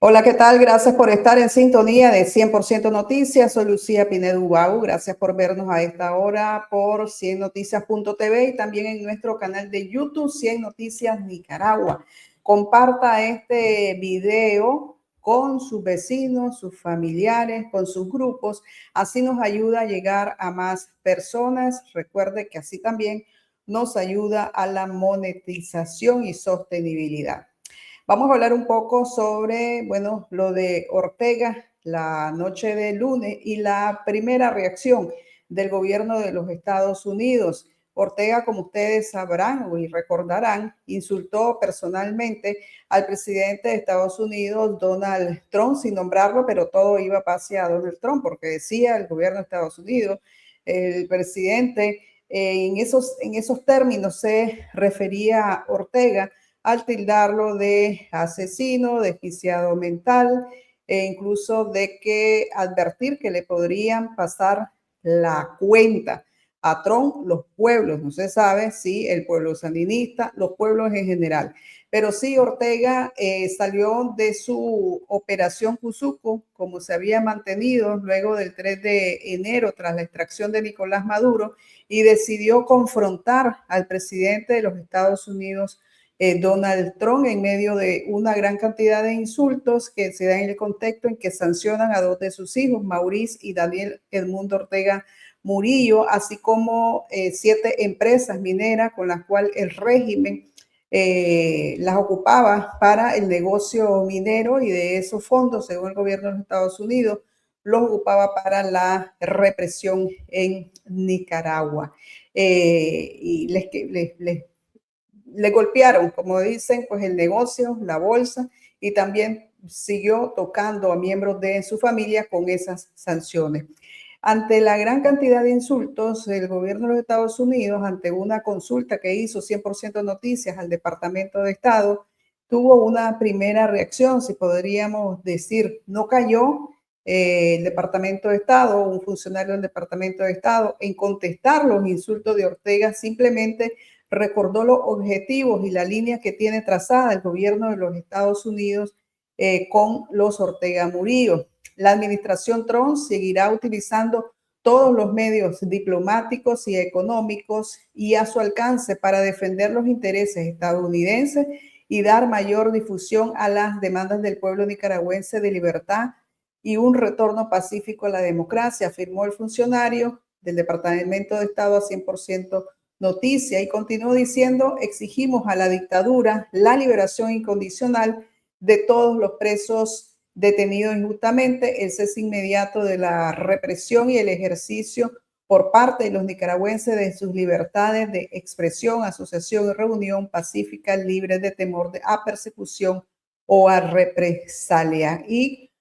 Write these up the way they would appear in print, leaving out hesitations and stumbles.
Hola, ¿qué tal? Gracias por estar en sintonía de 100% Noticias. Soy Lucía Pinedo Ubau. Gracias por vernos a esta hora por 100noticias.tv y también en nuestro canal de YouTube 100 Noticias Nicaragua. Comparta este video con sus vecinos, sus familiares, con sus grupos. Así nos ayuda a llegar a más personas. Recuerde que así también nos ayuda a la monetización y sostenibilidad. Vamos a hablar un poco sobre, bueno, lo de Ortega la noche de lunes y la primera reacción del gobierno de los Estados Unidos. Ortega, como ustedes sabrán y recordarán, insultó personalmente al presidente de Estados Unidos, Donald Trump, sin nombrarlo, pero todo iba hacia Donald Trump, porque decía el gobierno de Estados Unidos, el presidente, en esos términos se refería a Ortega, al tildarlo de asesino, desquiciado mental e incluso de que advertir que le podrían pasar la cuenta a Trump los pueblos. No se sabe si el pueblo sandinista, los pueblos en general. Pero sí, Ortega salió de su operación Cuzuco, como se había mantenido luego del 3 de enero tras la extracción de Nicolás Maduro, y decidió confrontar al presidente de los Estados Unidos, Donald Trump, en medio de una gran cantidad de insultos que se dan en el contexto en que sancionan a dos de sus hijos, Maurice y Daniel Edmundo Ortega Murillo, así como 7 empresas mineras con las cuales el régimen las ocupaba para el negocio minero, y de esos fondos, según el gobierno de los Estados Unidos, los ocupaba para la represión en Nicaragua. Y le golpearon, como dicen, pues el negocio, la bolsa, y también siguió tocando a miembros de su familia con esas sanciones. Ante la gran cantidad de insultos, el gobierno de los Estados Unidos, ante una consulta que hizo 100% Noticias al Departamento de Estado, tuvo una primera reacción, si podríamos decir. No cayó el Departamento de Estado, un funcionario del Departamento de Estado, en contestar los insultos de Ortega. Simplemente recordó los objetivos y la línea que tiene trazada el gobierno de los Estados Unidos con los Ortega Murillo. La administración Trump seguirá utilizando todos los medios diplomáticos y económicos y a su alcance para defender los intereses estadounidenses y dar mayor difusión a las demandas del pueblo nicaragüense de libertad y un retorno pacífico a la democracia, afirmó el funcionario del Departamento de Estado a 100% Noticia, y continuó diciendo: exigimos a la dictadura la liberación incondicional de todos los presos detenidos injustamente, el cese inmediato de la represión y el ejercicio por parte de los nicaragüenses de sus libertades de expresión, asociación y reunión pacífica, libres de temor a persecución o a represalia. Y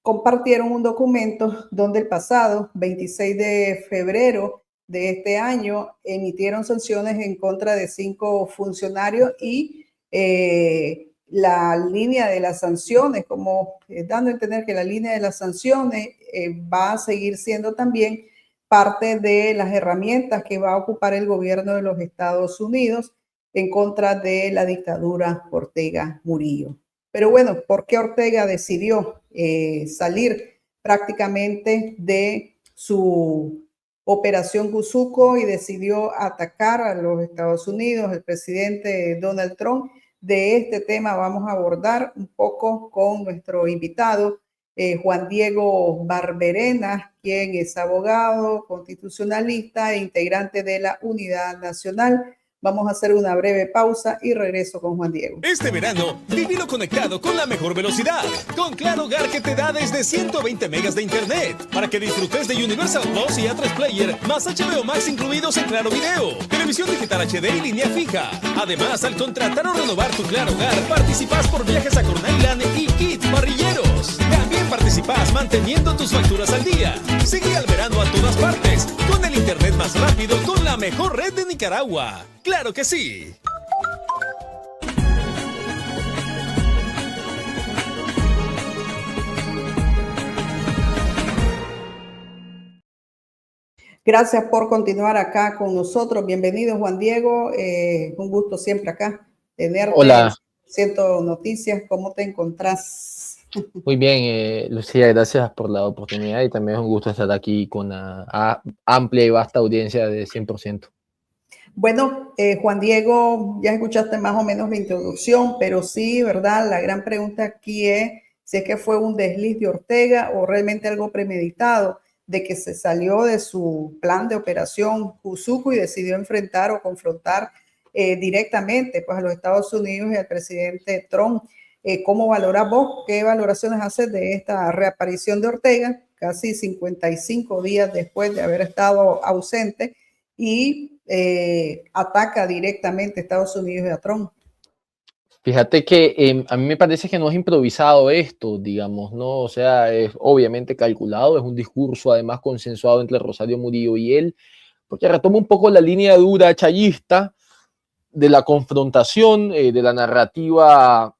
compartieron un documento donde el pasado 26 de febrero de este año emitieron sanciones en contra de 5 funcionarios y la línea de las sanciones, como dando a entender que la línea de las sanciones va a seguir siendo también parte de las herramientas que va a ocupar el gobierno de los Estados Unidos en contra de la dictadura Ortega Murillo. Pero bueno, ¿por qué Ortega decidió salir prácticamente de su operación Cuzuco y decidió atacar a los Estados Unidos, el presidente Donald Trump? De este tema vamos a abordar un poco con nuestro invitado, Juan Diego Barberena, quien es abogado, constitucionalista e integrante de la Unidad Nacional. Vamos a hacer una breve pausa y regreso con Juan Diego. Este verano, vívelo conectado con la mejor velocidad. Con Claro Hogar, que te da desde 120 megas de internet para que disfrutes de Universal Plus y A3 Player, más HBO Max incluidos en Claro Video, televisión digital HD y línea fija. Además, al contratar o renovar tu Claro Hogar, participas por viajes a Corn Island y kits parrilleros. También participas manteniendo tus facturas al día. Sigue al verano a todas partes, con el internet más rápido, con la mejor red de Nicaragua. ¡Claro que sí! Gracias por continuar acá con nosotros. Bienvenido, Juan Diego. Un gusto siempre acá tenerte. Hola. Ciento Noticias. ¿Cómo te encontrás? Muy bien, Lucía, gracias por la oportunidad y también es un gusto estar aquí con una amplia y vasta audiencia de 100%. Bueno, Juan Diego, ya escuchaste más o menos la introducción, pero sí, ¿verdad? La gran pregunta aquí es si es que fue un desliz de Ortega o realmente algo premeditado de que se salió de su plan de operación Jusuku y decidió enfrentar o confrontar directamente pues, a los Estados Unidos y al presidente Trump. ¿Cómo valoras vos? ¿Qué valoraciones haces de esta reaparición de Ortega, casi 55 días después de haber estado ausente? Y ataca directamente a Estados Unidos y a Trump. Fíjate que a mí me parece que no es improvisado esto, digamos, ¿no? O sea, es obviamente calculado, es un discurso además consensuado entre Rosario Murillo y él, porque retoma un poco la línea dura chayista de la confrontación, de la narrativa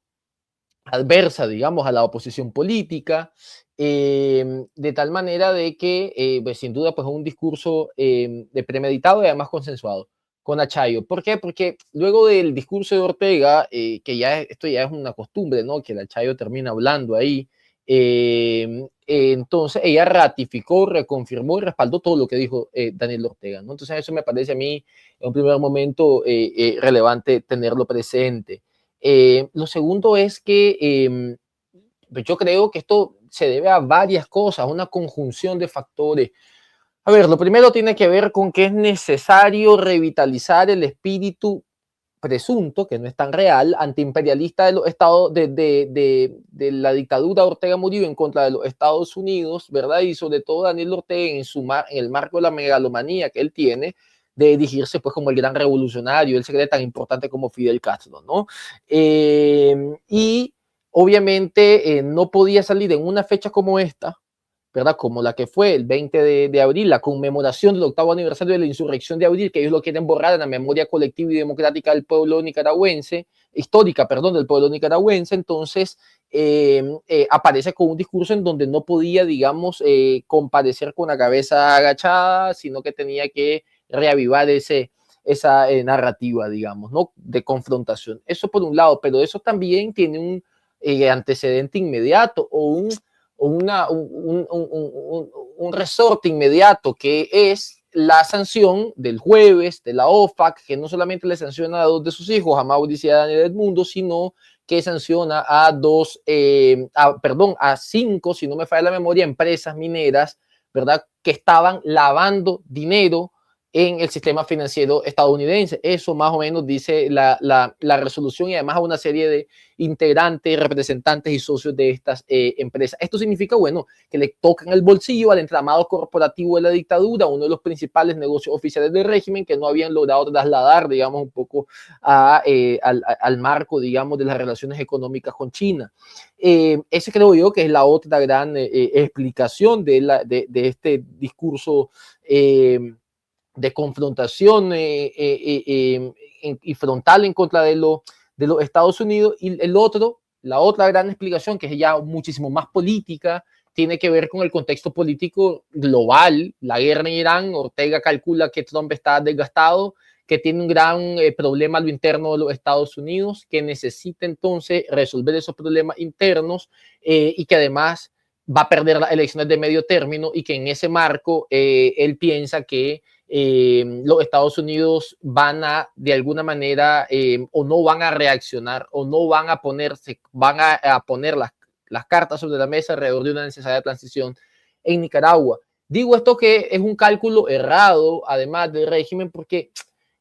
adversa, digamos, a la oposición política, de tal manera de que, pues, sin duda, pues un discurso de premeditado y además consensuado con Achayo. ¿Por qué? Porque luego del discurso de Ortega, que ya esto ya es una costumbre, ¿no? Que el Achayo termina hablando ahí, entonces ella ratificó, reconfirmó y respaldó todo lo que dijo Daniel Ortega, ¿no? Entonces eso me parece a mí en un primer momento relevante tenerlo presente. Lo segundo es que yo creo que esto se debe a varias cosas, una conjunción de factores. A ver, lo primero tiene que ver con que es necesario revitalizar el espíritu presunto, que no es tan real, antiimperialista de los Estados, de la dictadura Ortega Murillo en contra de los Estados Unidos, ¿verdad? Y sobre todo Daniel Ortega en el marco de la megalomanía que él tiene, de dirigirse pues como el gran revolucionario, él se cree tan importante como Fidel Castro, ¿no? Y obviamente no podía salir en una fecha como esta, ¿verdad? Como la que fue el 20 de abril, la conmemoración del 8º aniversario de la insurrección de abril, que ellos lo quieren borrar en la memoria colectiva y democrática del pueblo nicaragüense, histórica, perdón, del pueblo nicaragüense. Entonces aparece con un discurso en donde no podía, digamos, comparecer con la cabeza agachada, sino que tenía que reavivar esa narrativa, digamos, ¿no? De confrontación. Eso por un lado, pero eso también tiene un antecedente inmediato o un resorte inmediato, que es la sanción del jueves de la OFAC, que no solamente le sanciona a 2 de sus hijos, a Mauricio y a Daniel Edmundo, sino que sanciona a 5, si no me falla la memoria, empresas mineras, ¿verdad?, que estaban lavando dinero en el sistema financiero estadounidense. Eso más o menos dice la resolución, y además a una serie de integrantes, representantes y socios de estas empresas. Esto significa, bueno, que le tocan el bolsillo al entramado corporativo de la dictadura, uno de los principales negocios oficiales del régimen, que no habían logrado trasladar, digamos, un poco al marco, digamos, de las relaciones económicas con China. Ese creo yo que es la otra gran explicación de este discurso de confrontación y frontal en contra de los Estados Unidos. Y la otra gran explicación, que es ya muchísimo más política, tiene que ver con el contexto político global. La guerra en Irán, Ortega calcula que Trump está desgastado, que tiene un gran problema a lo interno de los Estados Unidos, que necesita entonces resolver esos problemas internos y que además va a perder las elecciones de medio término, y que en ese marco él piensa que los Estados Unidos van a, de alguna manera, o no van a reaccionar, o no van a poner las cartas sobre la mesa alrededor de una necesaria transición en Nicaragua. Digo esto que es un cálculo errado, además del régimen, porque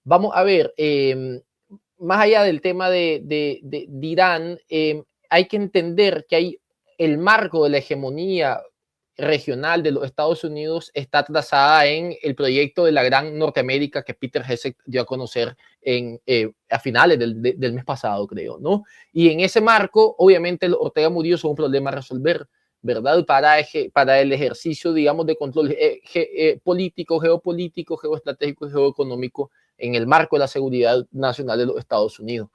vamos a ver, más allá del tema de Irán, hay que entender que hay el marco de la hegemonía regional de los Estados Unidos está trazada en el proyecto de la Gran Norteamérica que Peter Hessek dio a conocer a finales del mes pasado, creo, ¿no? Y en ese marco, obviamente, los Ortega Murillo son un problema a resolver, ¿verdad? Para el ejercicio, digamos, de control político, geopolítico, geoestratégico y geoeconómico en el marco de la seguridad nacional de los Estados Unidos.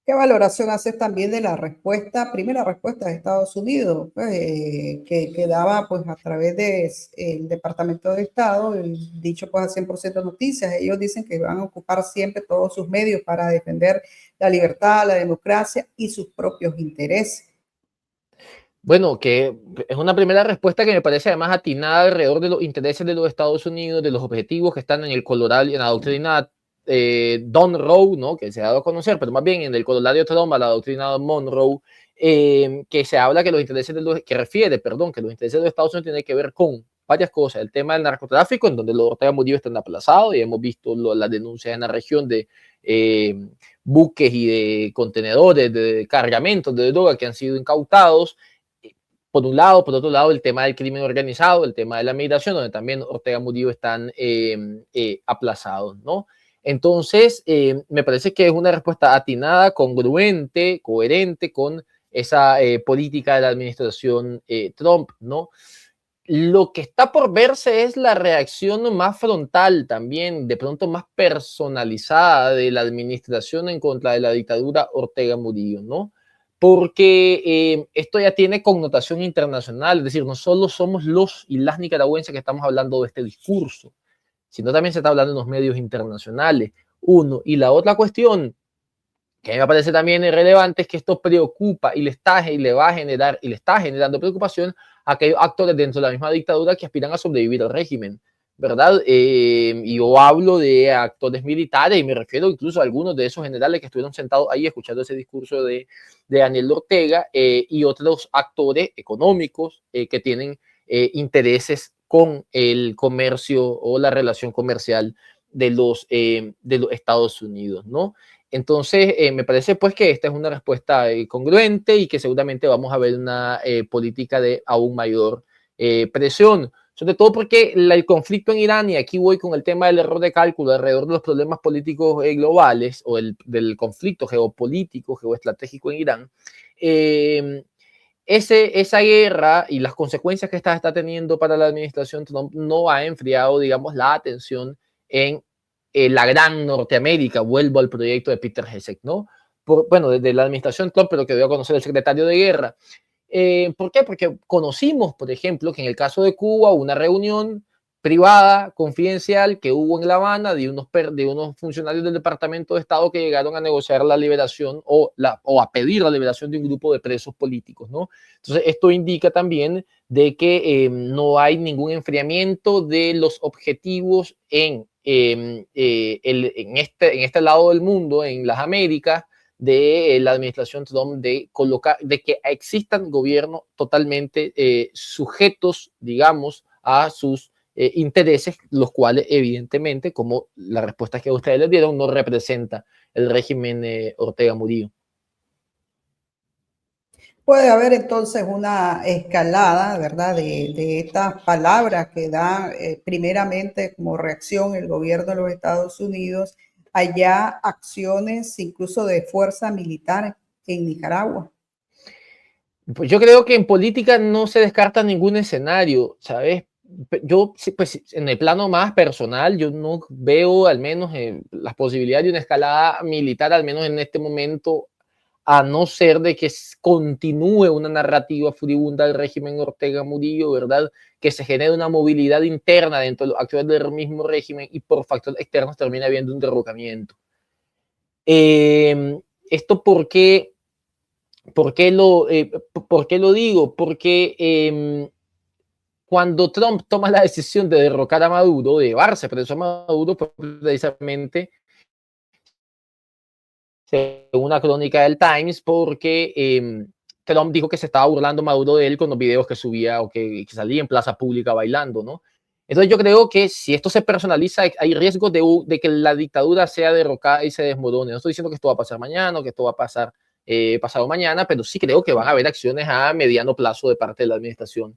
¿Qué valoración haces también de la respuesta, primera respuesta de Estados Unidos, pues, que daba pues a través del Departamento de Estado, dicho pues a 100% noticias? Ellos dicen que van a ocupar siempre todos sus medios para defender la libertad, la democracia y sus propios intereses. Bueno, que es una primera respuesta que me parece además atinada alrededor de los intereses de los Estados Unidos, de los objetivos que están en el Colorado y en la doctrina Monroe, ¿no? Que se ha dado a conocer, pero más bien en el Colorado Trump, la doctrina Monroe, que se habla que los intereses de los, que refiere, perdón, que los intereses de los Estados Unidos tienen que ver con varias cosas. El tema del narcotráfico, en donde los Ortega Murillo están aplazados y hemos visto las denuncias en la región de buques y de contenedores, de cargamentos de droga que han sido incautados. Por un lado, por otro lado, el tema del crimen organizado, el tema de la migración, donde también Ortega Murillo están aplazados, ¿no? Entonces, me parece que es una respuesta atinada, congruente, coherente con esa política de la administración Trump, ¿no? Lo que está por verse es la reacción más frontal también, de pronto más personalizada de la administración en contra de la dictadura Ortega Murillo, ¿no? Porque esto ya tiene connotación internacional, es decir, no solo somos los y las nicaragüenses que estamos hablando de este discurso, sino también se está hablando en los medios internacionales. Uno, y la otra cuestión que a mí me parece también relevante es que esto preocupa y le está generando preocupación a aquellos actores dentro de la misma dictadura que aspiran a sobrevivir al régimen, ¿verdad? Y yo hablo de actores militares y me refiero incluso a algunos de esos generales que estuvieron sentados ahí escuchando ese discurso de Daniel Ortega y otros actores económicos que tienen intereses con el comercio o la relación comercial de los Estados Unidos, ¿no? Entonces, me parece pues que esta es una respuesta congruente y que seguramente vamos a ver una política de aún mayor presión, sobre todo porque el conflicto en Irán, y aquí voy con el tema del error de cálculo alrededor de los problemas políticos globales o del conflicto geopolítico, geoestratégico en Irán, esa guerra y las consecuencias que está teniendo para la administración Trump no ha enfriado, digamos, la atención en la gran Norteamérica. Vuelvo al proyecto de Peter Hesek, ¿no? Bueno, desde la administración Trump, pero que dio a conocer el secretario de Guerra. ¿Por qué? Porque conocimos, por ejemplo, que en el caso de Cuba, una reunión privada, confidencial, que hubo en La Habana de unos funcionarios del Departamento de Estado que llegaron a negociar la liberación o a pedir la liberación de un grupo de presos políticos, ¿no? Entonces, esto indica también de que no hay ningún enfriamiento de los objetivos en este lado del mundo, en las Américas, de la administración Trump de que existan gobiernos totalmente sujetos, digamos, a sus intereses, los cuales evidentemente, como la respuesta que ustedes les dieron, no representa el régimen Ortega Murillo. Puede haber entonces una escalada, ¿verdad?, de estas palabras que da primeramente como reacción el gobierno de los Estados Unidos, allá acciones incluso de fuerza militar en Nicaragua. Pues yo creo que en política no se descarta ningún escenario, ¿sabes? Yo, pues en el plano más personal, yo no veo al menos las posibilidades de una escalada militar, al menos en este momento, a no ser de que continúe una narrativa furibunda del régimen Ortega Murillo, ¿verdad? Que se genere una movilidad interna dentro de los actores del mismo régimen y por factores externos termina habiendo un derrocamiento. ¿Esto por qué lo digo? Porque cuando Trump toma la decisión de derrocar a Maduro, de llevarse preso a Maduro, fue precisamente, según una crónica del Times, porque Trump dijo que se estaba burlando Maduro de él con los videos que subía o que salía en plaza pública bailando, ¿no? Entonces yo creo que si esto se personaliza, hay riesgos de que la dictadura sea derrocada y se desmorone. No estoy diciendo que esto va a pasar mañana o que esto va a pasar pasado mañana, pero sí creo que van a haber acciones a mediano plazo de parte de la administración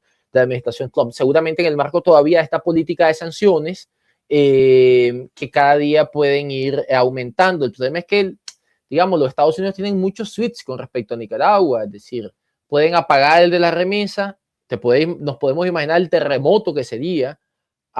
Trump. Seguramente en el marco todavía de esta política de sanciones que cada día pueden ir aumentando. El problema es que, digamos, los Estados Unidos tienen muchos switches con respecto a Nicaragua, es decir, pueden apagar el de la remesa, nos podemos imaginar el terremoto que sería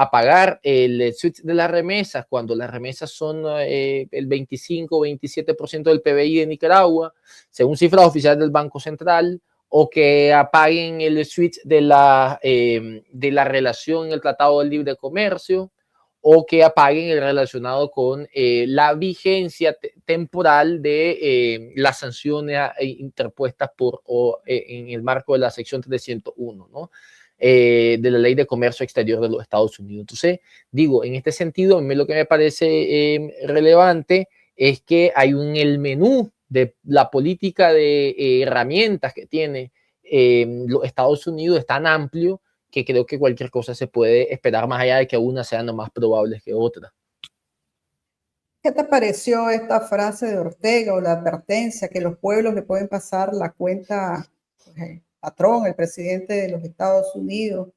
a pagar el switch de las remesas cuando las remesas son el 25 o 27% del PBI de Nicaragua, según cifras oficiales del Banco Central, o que apaguen el switch de la relación en el Tratado de Libre Comercio, o que apaguen el relacionado con la vigencia temporal de las sanciones interpuestas en el marco de la sección 301, ¿no? De la Ley de Comercio Exterior de los Estados Unidos. Entonces, digo, en este sentido, a mí lo que me parece relevante es que hay el menú de la política de herramientas que tiene los Estados Unidos es tan amplio que creo que cualquier cosa se puede esperar más allá de que unas sean más probables que otras. ¿Qué te pareció esta frase de Ortega o la advertencia que los pueblos le pueden pasar la cuenta a Trump, el presidente de los Estados Unidos?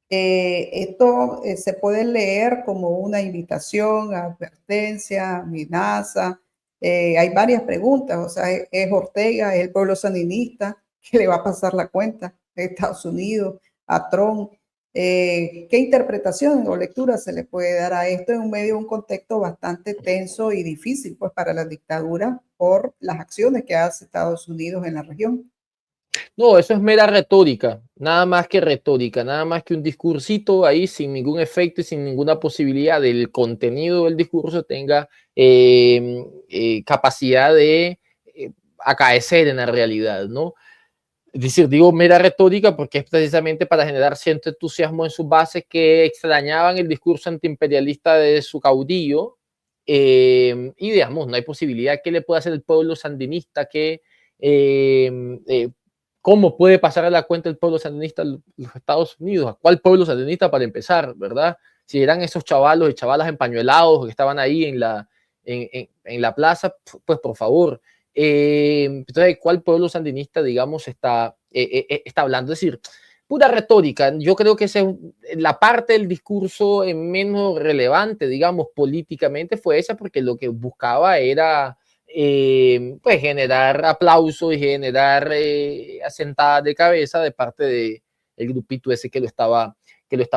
Esto se puede leer como una invitación, advertencia, amenaza. Hay varias preguntas, o sea, ¿es Ortega, es el pueblo sandinista que le va a pasar la cuenta de Estados Unidos a Trump? ¿Qué interpretación o lectura se le puede dar a esto en un medio, un contexto bastante tenso y difícil pues para la dictadura por las acciones que hace Estados Unidos en la región? No, eso es mera retórica, nada más que retórica, nada más que un discursito ahí sin ningún efecto y sin ninguna posibilidad del contenido del discurso tenga capacidad de acaecer en la realidad, ¿no? Es decir, digo mera retórica porque es precisamente para generar cierto entusiasmo en sus bases que extrañaban el discurso antiimperialista de su caudillo y digamos, no hay posibilidad que le pueda hacer el pueblo sandinista que ¿cómo puede pasar a la cuenta el pueblo sandinista en los Estados Unidos? ¿A cuál pueblo sandinista para empezar, verdad? Si eran esos chavalos y chavalas empañuelados que estaban ahí en la plaza, pues por favor. Entonces, ¿cuál pueblo sandinista, digamos, está hablando? Es decir, pura retórica. Yo creo que la parte del discurso menos relevante, digamos, políticamente fue esa, porque lo que buscaba era pues generar aplausos y generar asentadas de cabeza de parte del grupito ese que lo estaba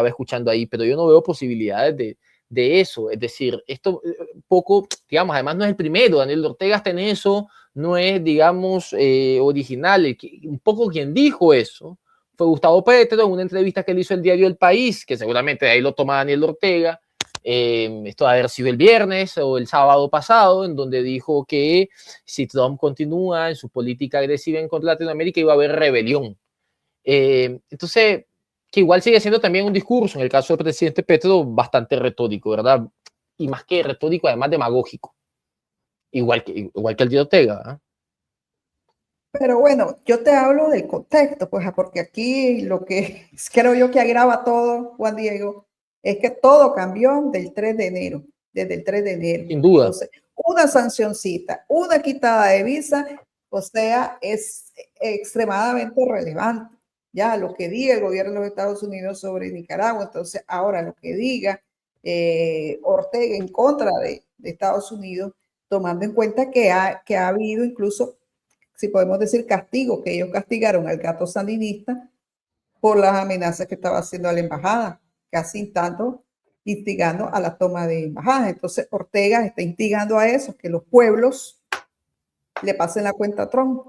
escuchando ahí, pero yo no veo posibilidades de eso. Es decir, esto poco, digamos, además no es el primero, Daniel Ortega está en eso, no es, digamos, original. Un poco quien dijo eso fue Gustavo Petro en una entrevista que le hizo el diario El País, que seguramente de ahí lo toma Daniel Ortega. Esto va a haber sido el viernes o el sábado pasado, en donde dijo que si Trump continúa en su política agresiva en contra de Latinoamérica iba a haber rebelión. Entonces, que igual sigue siendo también un discurso, en el caso del presidente Petro, bastante retórico, ¿verdad? Y más que retórico, además demagógico. Igual que el de Ortega, ¿eh? Pero bueno, yo te hablo del contexto, pues, porque aquí lo que creo yo que agrava todo, Juan Diego, es que todo cambió del 3 de enero, desde el 3 de enero. Sin duda. Entonces, una sancioncita, una quitada de visa, o sea, es extremadamente relevante. Ya lo que diga el gobierno de los Estados Unidos sobre Nicaragua, entonces ahora lo que diga Ortega en contra de Estados Unidos, tomando en cuenta que ha habido incluso, si podemos decir, castigo, que ellos castigaron al gato sandinista por las amenazas que estaba haciendo a la embajada, casi tanto instigando a la toma de embajadas. Entonces Ortega está instigando a eso, que los pueblos le pasen la cuenta a Trump.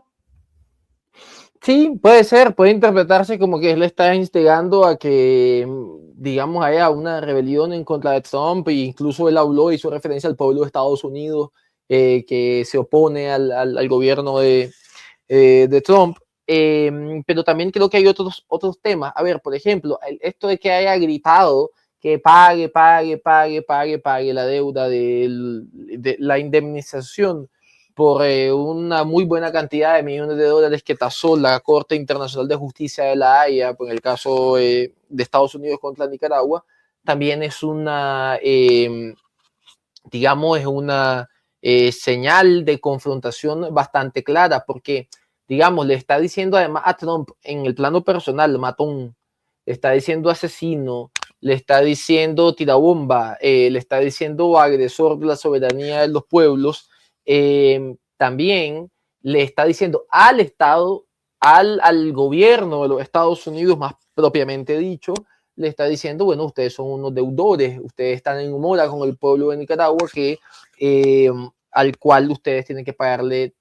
Sí, puede ser, puede interpretarse como que él está instigando a que, digamos, haya una rebelión en contra de Trump, e incluso él habló, hizo referencia al pueblo de Estados Unidos que se opone al gobierno de Trump. Pero también creo que hay otros temas. A ver, por ejemplo, esto de que haya gritado que pague la deuda de la indemnización por una muy buena cantidad de millones de dólares que tasó la Corte Internacional de Justicia de la Haya, en el caso de Estados Unidos contra Nicaragua, también es una, digamos, es una señal de confrontación bastante clara, porque, digamos, le está diciendo además a Trump en el plano personal, matón, le está diciendo asesino, le está diciendo tirabomba, le está diciendo agresor de la soberanía de los pueblos. También le está diciendo al Estado, al gobierno de los Estados Unidos, más propiamente dicho, le está diciendo, bueno, ustedes son unos deudores, ustedes están en mora con el pueblo de Nicaragua al cual ustedes tienen que pagarle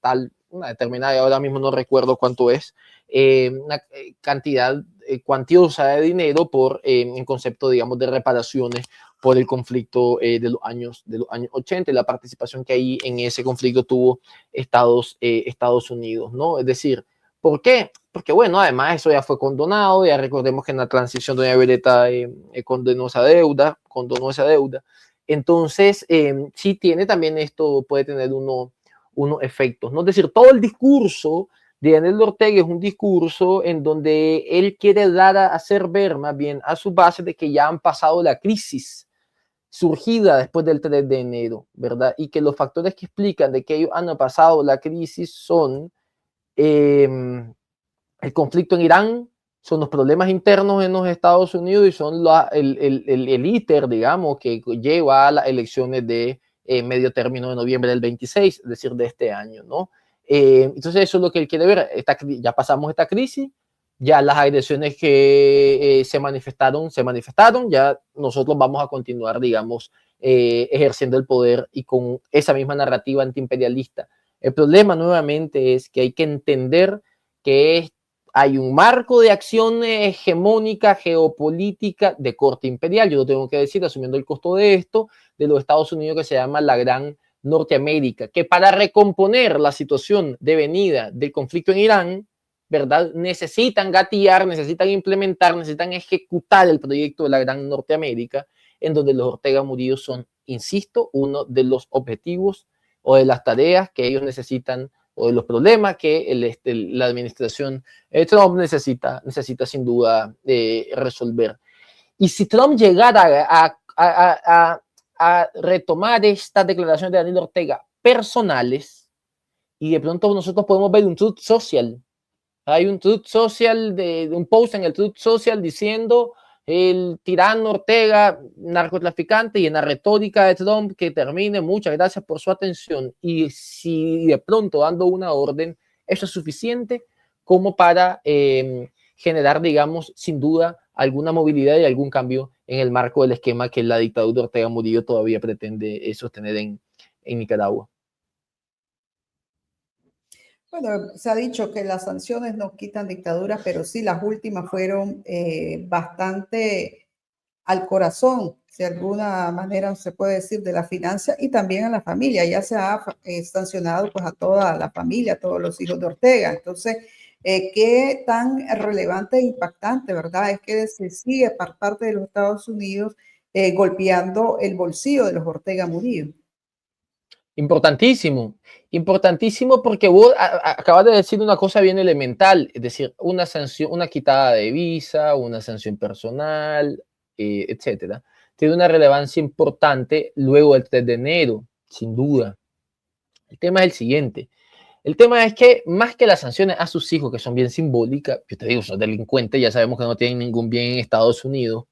una determinada, ahora mismo no recuerdo cuánto es, una cantidad cuantiosa de dinero en concepto, digamos, de reparaciones por el conflicto de los años 80 y la participación que ahí en ese conflicto tuvo Estados Unidos, ¿no? Es decir, ¿por qué? Porque, bueno, además eso ya fue condonado, ya recordemos que en la transición doña Violeta condonó esa deuda. Entonces, sí tiene también esto, puede tener unos efectos, ¿no? Es decir, todo el discurso de Daniel Ortega es un discurso en donde él quiere dar a hacer ver más bien a su base de que ya han pasado la crisis surgida después del 3 de enero, ¿verdad? Y que los factores que explican de que ellos han pasado la crisis son el conflicto en Irán, son los problemas internos en los Estados Unidos y son el ITER, digamos, que lleva a las elecciones de medio término de noviembre del 26, es decir, de este año, ¿no? Entonces eso es lo que él quiere ver. Ya pasamos esta crisis, ya las agresiones que se manifestaron, ya nosotros vamos a continuar, digamos, ejerciendo el poder y con esa misma narrativa antiimperialista. El problema nuevamente es que hay que entender que hay un marco de acción hegemónica geopolítica de corte imperial, yo lo tengo que decir, asumiendo el costo de esto, de los Estados Unidos, que se llama la Gran Norteamérica, que para recomponer la situación devenida del conflicto en Irán, ¿verdad? Necesitan gatillar, necesitan implementar, necesitan ejecutar el proyecto de la Gran Norteamérica, en donde los Ortega Murillo son, insisto, uno de los objetivos o de las tareas que ellos necesitan o de los problemas que la administración Trump necesita sin duda resolver. Y si Trump llegara a retomar estas declaraciones de Daniel Ortega personales, y de pronto nosotros podemos ver un Truth Social, hay un Truth Social, un post en el Truth Social diciendo el tirano Ortega, narcotraficante, y en la retórica de Trump que termine, muchas gracias por su atención. Y si de pronto dando una orden, eso es suficiente como para generar, digamos, sin duda, alguna movilidad y algún cambio en el marco del esquema que la dictadura de Ortega Murillo todavía pretende sostener en Nicaragua. Bueno, se ha dicho que las sanciones no quitan dictaduras, pero sí las últimas fueron bastante al corazón, de alguna manera se puede decir, de la finanza y también a la familia. Ya se ha sancionado pues a toda la familia, a todos los hijos de Ortega. Entonces, qué tan relevante e impactante, ¿verdad? Es que se sigue por parte de los Estados Unidos golpeando el bolsillo de los Ortega Murillo. Importantísimo, importantísimo, porque vos acabas de decir una cosa bien elemental, es decir, una sanción, una quitada de visa, una sanción personal, etcétera, tiene una relevancia importante luego del 3 de enero, sin duda. El tema es el siguiente. El tema es que más que las sanciones a sus hijos, que son bien simbólicas, yo te digo, son delincuentes, ya sabemos que no tienen ningún bien en Estados Unidos,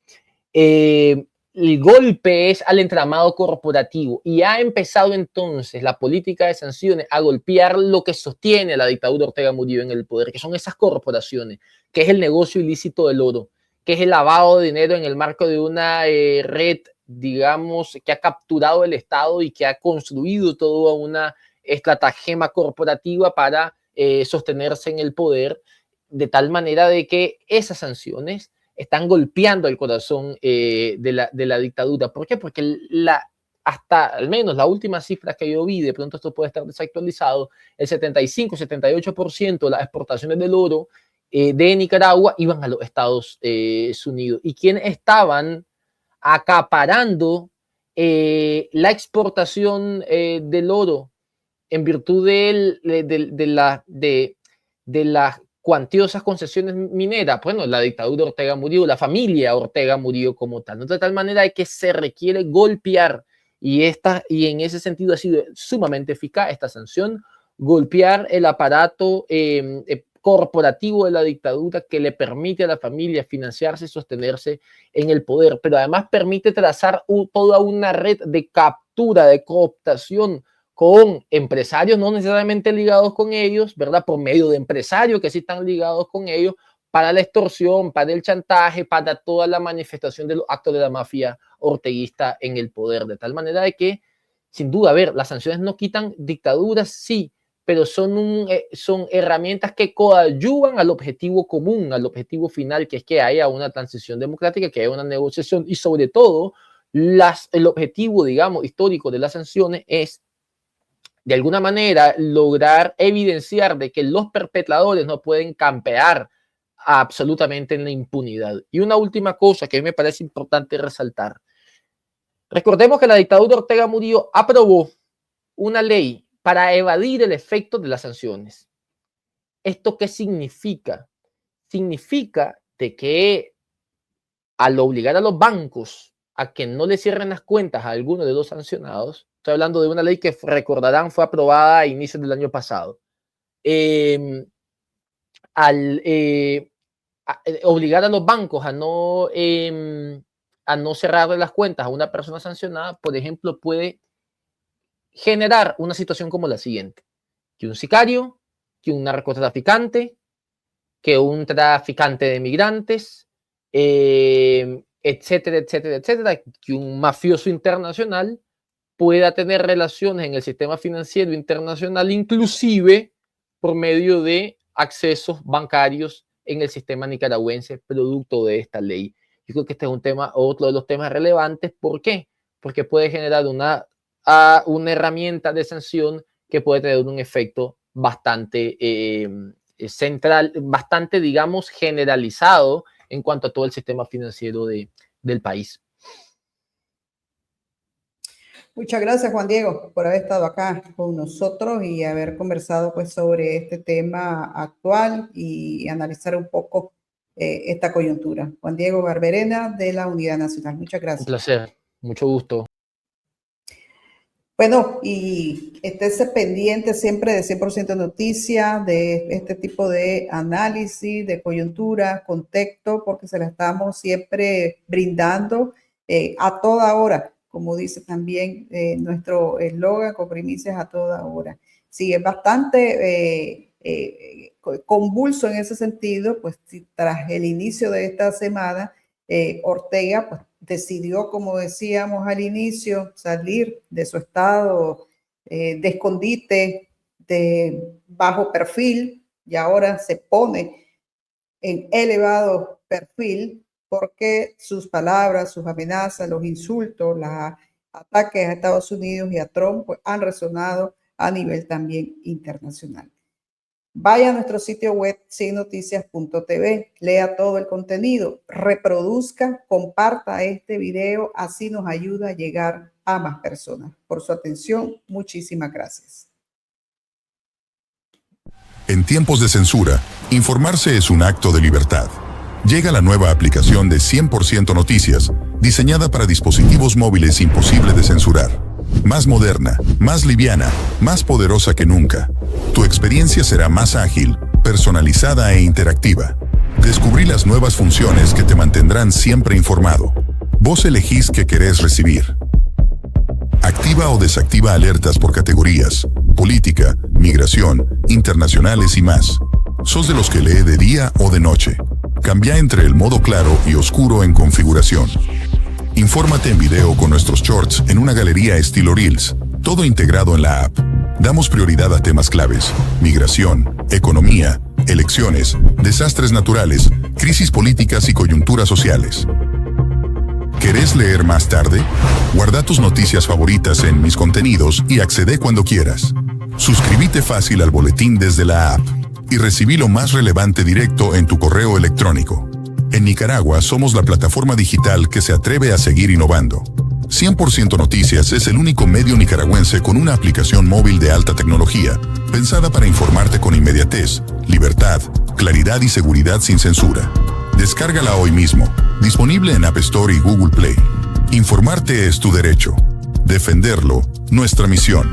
el golpe es al entramado corporativo y ha empezado entonces la política de sanciones a golpear lo que sostiene a la dictadura Ortega Murillo en el poder, que son esas corporaciones, que es el negocio ilícito del oro, que es el lavado de dinero en el marco de una red, digamos, que ha capturado el Estado y que ha construido toda una estratagema corporativa para sostenerse en el poder, de tal manera de que esas sanciones están golpeando el corazón de la dictadura. ¿Por qué? Porque hasta al menos la última cifra que yo vi, de pronto esto puede estar desactualizado, el 75-78% de las exportaciones del oro de Nicaragua iban a los Estados Unidos. ¿Y quiénes estaban acaparando la exportación del oro en virtud de las cuantiosas concesiones mineras? Bueno, la dictadura Ortega Murillo, la familia Ortega Murillo como tal, ¿no? De tal manera que se requiere golpear, y en ese sentido ha sido sumamente eficaz esta sanción, golpear el aparato corporativo de la dictadura que le permite a la familia financiarse y sostenerse en el poder, pero además permite trazar toda una red de captura, de cooptación con empresarios no necesariamente ligados con ellos, ¿verdad? Por medio de empresarios que sí están ligados con ellos, para la extorsión, para el chantaje, para toda la manifestación de los actos de la mafia orteguista en el poder, de tal manera de que, sin duda, a ver, las sanciones no quitan dictaduras, sí, pero son herramientas que coadyuvan al objetivo común, al objetivo final, que es que haya una transición democrática, que haya una negociación y sobre todo el objetivo, digamos, histórico de las sanciones es de alguna manera lograr evidenciar de que los perpetradores no pueden campear absolutamente en la impunidad. Y una última cosa que a mí me parece importante resaltar. Recordemos que la dictadura Ortega Murillo aprobó una ley para evadir el efecto de las sanciones. ¿Esto qué significa? Significa de que al obligar a los bancos a que no le cierren las cuentas a alguno de los sancionados, estoy hablando de una ley que recordarán fue aprobada a inicios del año pasado, obligar a los bancos a no cerrarle las cuentas a una persona sancionada, por ejemplo, puede generar una situación como la siguiente: que un sicario, que un narcotraficante, que un traficante de migrantes, etcétera, etcétera, etcétera, que un mafioso internacional pueda tener relaciones en el sistema financiero internacional, inclusive por medio de accesos bancarios en el sistema nicaragüense, producto de esta ley. Yo creo que este es otro de los temas relevantes. ¿Por qué? Porque puede generar una herramienta de sanción que puede tener un efecto bastante central, bastante, digamos, generalizado en cuanto a todo el sistema financiero del país. Muchas gracias, Juan Diego, por haber estado acá con nosotros y haber conversado pues sobre este tema actual y analizar un poco esta coyuntura. Juan Diego Barberena, de la Unidad Nacional. Muchas gracias. Un placer, mucho gusto. Bueno, y estése pendiente siempre de 100% Noticias, de este tipo de análisis, de coyuntura, contexto, porque se la estamos siempre brindando a toda hora, como dice también nuestro eslogan, con primicias a toda hora. Sí, es bastante convulso en ese sentido, pues tras el inicio de esta semana, Ortega pues decidió, como decíamos al inicio, salir de su estado de escondite, de bajo perfil, y ahora se pone en elevado perfil porque sus palabras, sus amenazas, los insultos, los ataques a Estados Unidos y a Trump pues, han resonado a nivel también internacional. Vaya a nuestro sitio web ciennoticias.tv, lea todo el contenido, reproduzca, comparta este video, así nos ayuda a llegar a más personas. Por su atención, muchísimas gracias. En tiempos de censura, informarse es un acto de libertad. Llega la nueva aplicación de 100% Noticias, diseñada para dispositivos móviles imposible de censurar. Más moderna, más liviana, más poderosa que nunca. Tu experiencia será más ágil, personalizada e interactiva. Descubrí las nuevas funciones que te mantendrán siempre informado. Vos elegís qué querés recibir. Activa o desactiva alertas por categorías, política, migración, internacionales y más. ¿Sos de los que lee de día o de noche? Cambia entre el modo claro y oscuro en configuración. Infórmate en video con nuestros shorts en una galería estilo Reels, todo integrado en la app. Damos prioridad a temas claves: migración, economía, elecciones, desastres naturales, crisis políticas y coyunturas sociales. ¿Querés leer más tarde? Guarda tus noticias favoritas en Mis Contenidos y accede cuando quieras. Suscríbete fácil al boletín desde la app y recibí lo más relevante directo en tu correo electrónico. En Nicaragua somos la plataforma digital que se atreve a seguir innovando. 100% Noticias es el único medio nicaragüense con una aplicación móvil de alta tecnología, pensada para informarte con inmediatez, libertad, claridad y seguridad sin censura. Descárgala hoy mismo, disponible en App Store y Google Play. Informarte es tu derecho. Defenderlo, nuestra misión.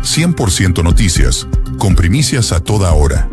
100% Noticias, con primicias a toda hora.